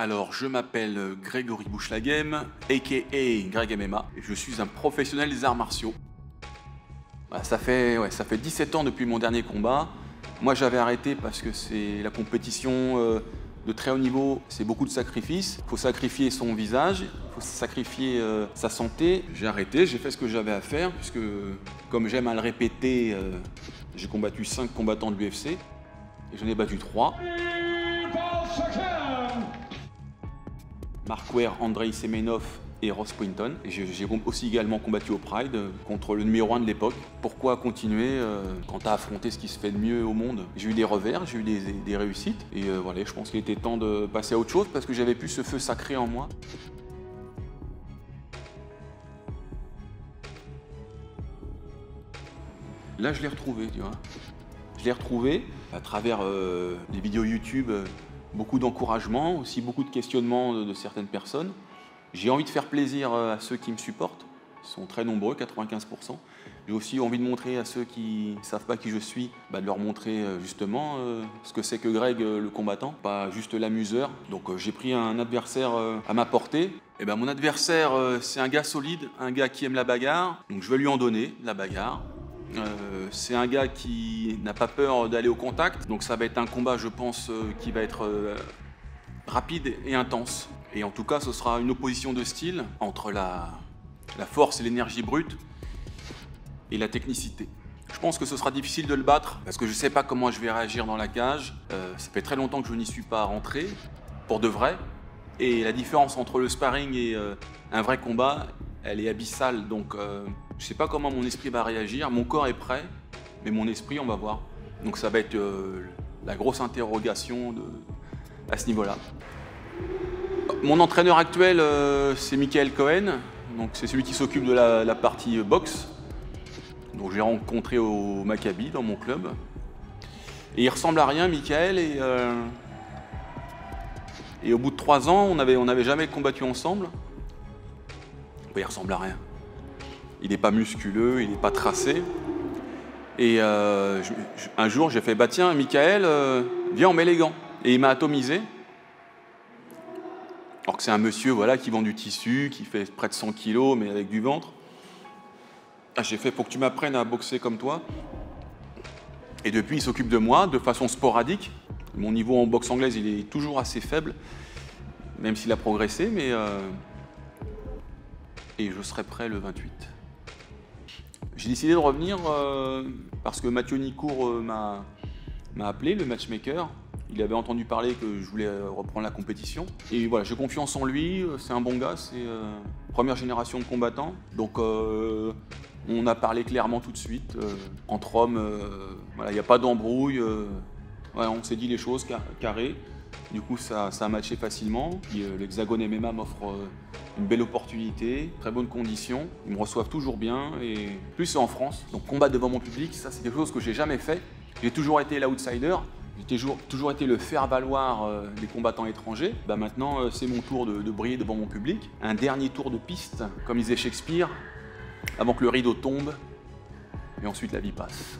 Alors, je m'appelle Grégory Bouchelaghem, a.k.a. Greg MMA, et je suis un professionnel des arts martiaux. Voilà, ça fait 17 ans depuis mon dernier combat. Moi, j'avais arrêté parce que c'est la compétition de très haut niveau, c'est beaucoup de sacrifices. Il faut sacrifier son visage, il faut sacrifier sa santé. J'ai arrêté, j'ai fait ce que j'avais à faire, puisque, comme j'aime à le répéter, j'ai combattu 5 combattants de l'UFC, et j'en ai battu 3. Mark Ware, Andrei Semenov et Ross Pointon. Et j'ai aussi également combattu au Pride contre le numéro 1 de l'époque. Pourquoi continuer quand tu as affronté ce qui se fait de mieux au monde? J'ai eu des revers, j'ai eu des réussites. Et voilà, je pense qu'il était temps de passer à autre chose parce que j'avais plus ce feu sacré en moi. Là, je l'ai retrouvé, tu vois. Je l'ai retrouvé à travers les vidéos YouTube, beaucoup d'encouragement, aussi beaucoup de questionnements de certaines personnes. J'ai envie de faire plaisir à ceux qui me supportent, ils sont très nombreux, 95%. J'ai aussi envie de montrer à ceux qui ne savent pas qui je suis, de leur montrer justement ce que c'est que Greg le combattant, pas juste l'amuseur. Donc j'ai pris un adversaire à ma portée. Et mon adversaire, c'est un gars solide, un gars qui aime la bagarre, donc je vais lui en donner, la bagarre. C'est un gars qui n'a pas peur d'aller au contact, donc ça va être un combat, je pense, qui va être rapide et intense. Et en tout cas, ce sera une opposition de style entre la force et l'énergie brute et la technicité. Je pense que ce sera difficile de le battre parce que je ne sais pas comment je vais réagir dans la cage. Ça fait très longtemps que je n'y suis pas rentré, pour de vrai. Et la différence entre le sparring et un vrai combat, elle est abyssale. Donc je ne sais pas comment mon esprit va réagir. Mon corps est prêt, mais mon esprit, on va voir. Donc ça va être la grosse interrogation à ce niveau-là. Mon entraîneur actuel, c'est Michael Cohen. Donc c'est celui qui s'occupe de la partie boxe. Donc j'ai rencontré au Maccabi, dans mon club. Et il ressemble à rien, Michael. Et au bout de 3 ans, on n'avait jamais combattu ensemble. Il ressemble à rien. Il n'est pas musculeux, il n'est pas tracé. Et un jour, j'ai fait, tiens, Michael, viens, on met les gants. Et il m'a atomisé. Alors que c'est un monsieur qui vend du tissu, qui fait près de 100 kilos, mais avec du ventre. J'ai fait, faut que tu m'apprennes à boxer comme toi. Et depuis, il s'occupe de moi de façon sporadique. Mon niveau en boxe anglaise, il est toujours assez faible, même s'il a progressé, mais... Et je serai prêt le 28. J'ai décidé de revenir parce que Mathieu Nicourt m'a appelé, le matchmaker. Il avait entendu parler que je voulais reprendre la compétition. Et voilà, j'ai confiance en lui, c'est un bon gars, c'est première génération de combattants. Donc on a parlé clairement tout de suite, entre hommes, il n'y a pas d'embrouille. On s'est dit les choses carrées. Du coup, ça a matché facilement. L'Hexagone MMA m'offre une belle opportunité, très bonnes conditions. Ils me reçoivent toujours bien. Et plus, c'est en France. Donc, combattre devant mon public, ça, c'est quelque chose que j'ai jamais fait. J'ai toujours été l'outsider. J'ai toujours été le faire-valoir des combattants étrangers. Maintenant, c'est mon tour de briller devant mon public. Un dernier tour de piste, comme disait Shakespeare, avant que le rideau tombe. Et ensuite, la vie passe.